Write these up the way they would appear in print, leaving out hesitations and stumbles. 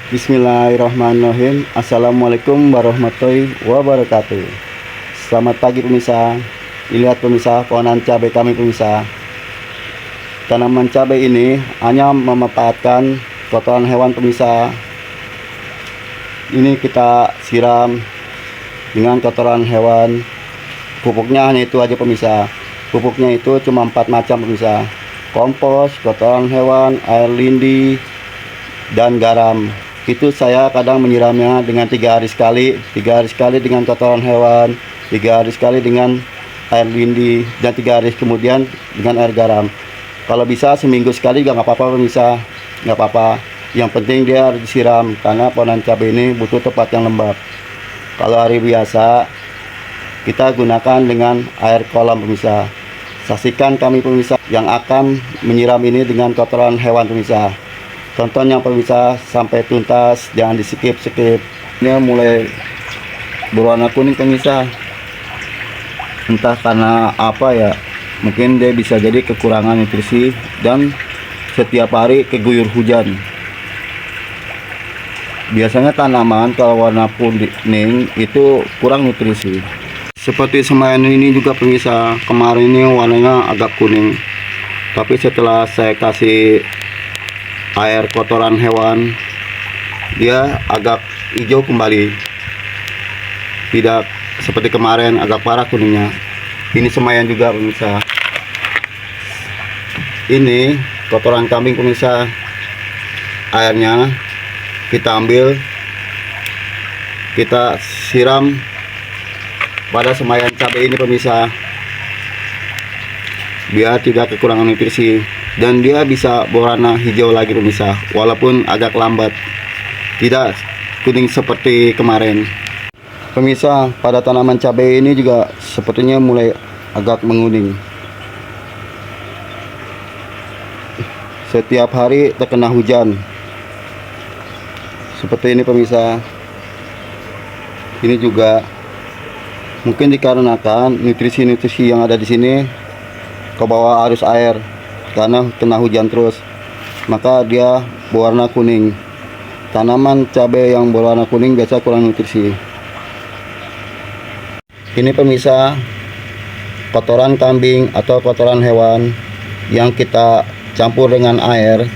Bismillahirrahmanirrahim. Assalamualaikum warahmatullahi wabarakatuh. Selamat pagi pemirsa. Lihat pemirsa, pohonan cabai kami pemirsa. Tanaman cabai ini hanya memanfaatkan kotoran hewan pemirsa. Ini kita siram dengan kotoran hewan. Pupuknya hanya itu aja pemirsa. Pupuknya itu cuma 4 macam pemirsa. Kompos, kotoran hewan, air lindi, dan garam. Itu saya kadang menyiramnya dengan 3 hari sekali, 3 hari sekali dengan kotoran hewan, 3 hari sekali dengan air lindi, dan 3 hari kemudian dengan air garam. Kalau bisa seminggu sekali juga nggak apa-apa pemirsa, nggak apa-apa. Yang penting dia harus disiram karena pohonan cabai ini butuh tempat yang lembab. Kalau hari biasa kita gunakan dengan air kolam pemirsa. Saksikan kami pemirsa yang akan menyiram ini dengan kotoran hewan pemirsa. Tonton yang pemirsa sampai tuntas, jangan di skip. Ini mulai berwarna kuning pemirsa. Entah karena apa ya, mungkin dia bisa jadi kekurangan nutrisi dan setiap hari keguyur hujan. Biasanya tanaman kalau warna kuning itu kurang nutrisi. Seperti semaian ini juga pemirsa, kemarin ini warnanya agak kuning. Tapi setelah saya kasih air kotoran hewan, dia agak hijau kembali, tidak seperti kemarin agak parah kuningnya. Ini semaian juga pemirsa. Ini kotoran kambing pemirsa. Airnya kita ambil, kita siram pada semaian cabai ini pemirsa, biar tidak kekurangan nutrisi. Dan dia bisa berwarna hijau lagi pemirsa, walaupun agak lambat, tidak kuning seperti kemarin pemirsa. Pada tanaman cabai ini juga sepertinya mulai agak menguning. Setiap hari terkena hujan seperti ini pemirsa. Ini juga mungkin dikarenakan nutrisi-nutrisi yang ada di sini ke bawah arus air karena kena hujan terus, maka dia berwarna kuning. Tanaman cabai yang berwarna kuning biasa kurang nutrisi. Ini pemirsa, kotoran kambing atau kotoran hewan yang kita campur dengan air,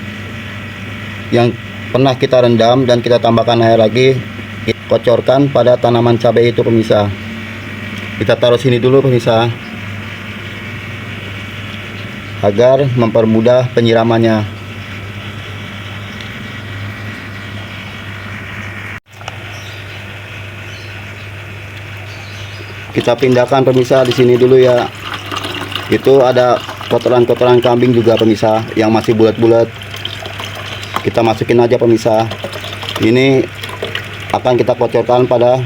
yang pernah kita rendam dan kita tambahkan air lagi, kita kocorkan pada tanaman cabai itu pemirsa. Kita taruh sini dulu pemirsa, agar mempermudah penyiramannya. Kita pindahkan pemirsa di sini dulu ya. Itu ada kotoran-kotoran kambing juga pemirsa yang masih bulat-bulat. Kita masukin aja pemirsa. Ini akan kita kocorkan pada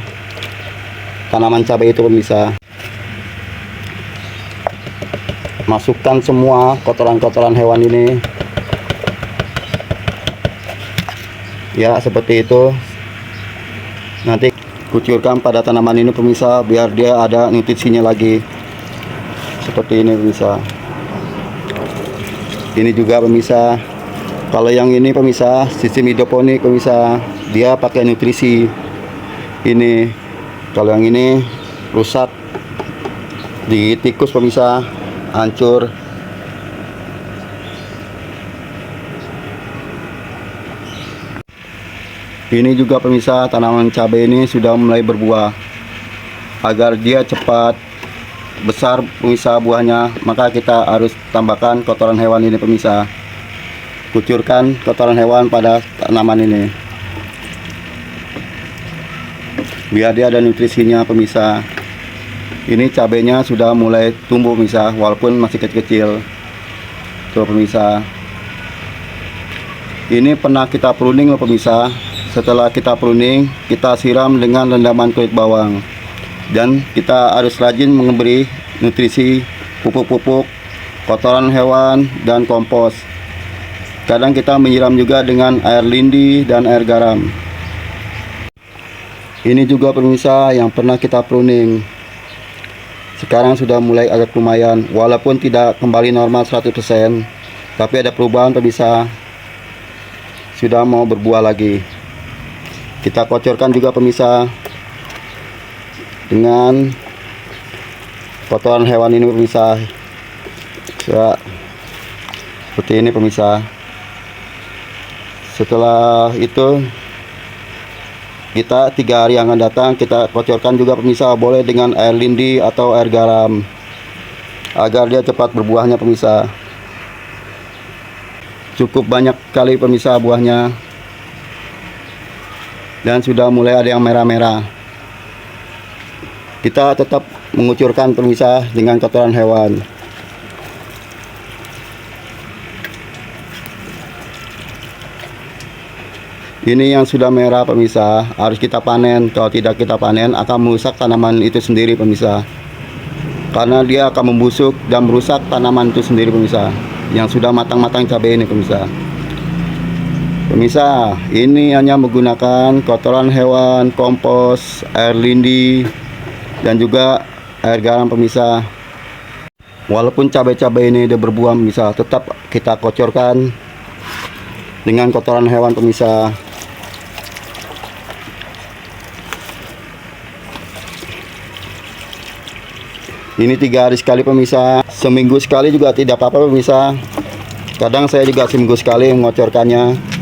tanaman cabai itu pemirsa. Masukkan semua kotoran-kotoran hewan ini ya, seperti itu. Nanti kucurkan pada tanaman ini pemirsa, biar dia ada nutrisinya lagi, seperti ini pemirsa. Ini juga pemirsa, kalau yang ini pemirsa sistem hidroponik pemirsa, dia pakai nutrisi ini. Kalau yang ini rusak di tikus pemirsa, hancur. Ini juga pemirsa, tanaman cabai ini sudah mulai berbuah. Agar dia cepat besar pemirsa buahnya, maka kita harus tambahkan kotoran hewan ini pemirsa. Kucurkan kotoran hewan pada tanaman ini, biar dia ada nutrisinya pemirsa. Ini cabainya sudah mulai tumbuh pemirsa, walaupun masih kecil-kecil. Tuh pemirsa. Ini pernah kita pruning loh pemirsa. Setelah kita pruning, kita siram dengan rendaman kulit bawang. Dan kita harus rajin memberi nutrisi, pupuk-pupuk, kotoran hewan, dan kompos. Kadang kita menyiram juga dengan air lindi dan air garam. Ini juga pemirsa yang pernah kita pruning. Sekarang sudah mulai agak lumayan, walaupun tidak kembali normal 100%, tapi ada perubahan pemirsa. Sudah mau berbuah lagi. Kita kocorkan juga pemirsa dengan kotoran hewan ini pemirsa. Ya, seperti ini pemirsa. Setelah itu kita 3 hari yang akan datang kita kocorkan juga pemirsa, boleh dengan air lindi atau air garam agar dia cepat berbuahnya pemirsa. Cukup banyak kali pemirsa buahnya, dan sudah mulai ada yang merah-merah. Kita tetap mengucurkan pemirsa dengan kotoran hewan. Ini yang sudah merah pemirsa, harus kita panen. Kalau tidak kita panen akan merusak tanaman itu sendiri pemirsa, karena dia akan membusuk dan merusak tanaman itu sendiri pemirsa. Yang sudah matang-matang cabai ini pemirsa. Pemirsa, ini hanya menggunakan kotoran hewan, kompos, air lindi, dan juga air garam pemirsa. Walaupun cabai-cabai ini udah berbuah pemirsa, tetap kita kocorkan dengan kotoran hewan pemirsa. Ini 3 hari sekali pemirsa, seminggu sekali juga tidak apa-apa pemirsa. Kadang saya juga seminggu sekali mengocorkannya.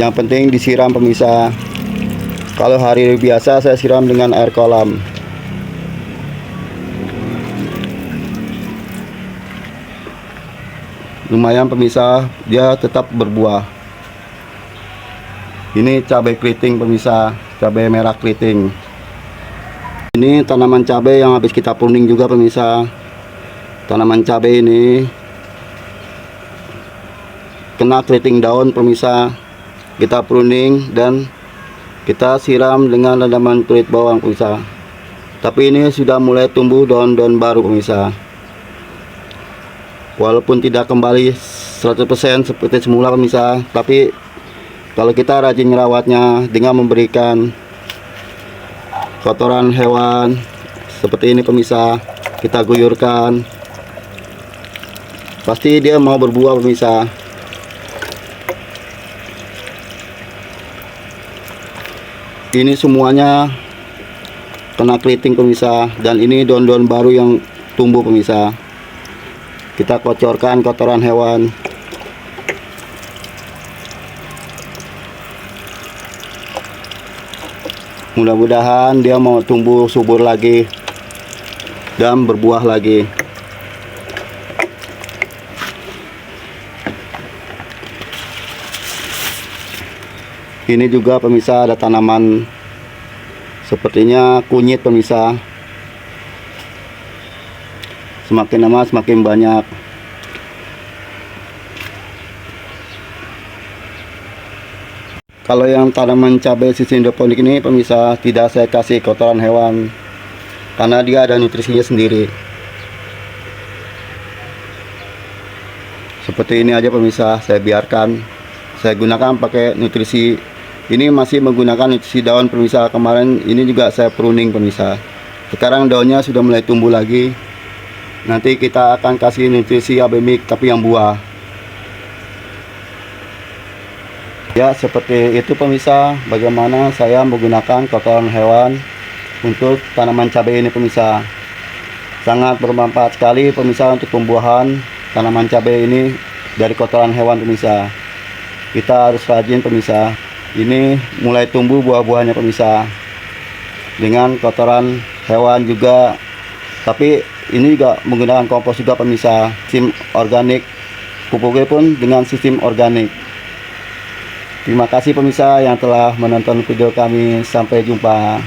Yang penting disiram pemirsa. Kalau hari biasa saya siram dengan air kolam. Lumayan pemirsa, dia tetap berbuah. Ini cabai keriting pemirsa, cabai merah keriting. Ini tanaman cabai yang habis kita pruning juga pemirsa. Tanaman cabai ini kena keriting daun pemirsa. Kita pruning dan kita siram dengan rendaman kulit bawang pemirsa. Tapi ini sudah mulai tumbuh daun-daun baru pemirsa. Walaupun tidak kembali 100% seperti semula pemirsa, tapi kalau kita rajin merawatnya dengan memberikan kotoran hewan seperti ini pemirsa, kita guyurkan, pasti dia mau berbuah pemirsa. Ini semuanya kena keriting pemirsa, dan ini daun-daun baru yang tumbuh pemirsa. Kita kocorkan kotoran hewan. Mudah-mudahan dia mau tumbuh subur lagi dan berbuah lagi. Ini juga pemirsa ada tanaman sepertinya kunyit pemirsa. Semakin lama semakin banyak. Kalau yang tanaman cabai sistem hidroponik ini pemirsa tidak saya kasih kotoran hewan, karena dia ada nutrisinya sendiri. Seperti ini aja pemirsa, saya biarkan. Saya gunakan pakai nutrisi. Ini masih menggunakan nutrisi daun pemirsa. Kemarin ini juga saya pruning pemirsa. Sekarang daunnya sudah mulai tumbuh lagi. Nanti kita akan kasih nutrisi abemik tapi yang buah. Ya, seperti itu pemirsa, bagaimana saya menggunakan kotoran hewan untuk tanaman cabai ini pemirsa. Sangat bermanfaat sekali pemirsa untuk pembuahan tanaman cabai ini dari kotoran hewan pemirsa. Kita harus rajin pemirsa. Ini mulai tumbuh buah-buahnya pemirsa dengan kotoran hewan juga, tapi ini juga menggunakan kompos juga pemirsa, sistem organik. Pupuknya pun dengan sistem organik. Terima kasih pemirsa yang telah menonton video kami. Sampai jumpa.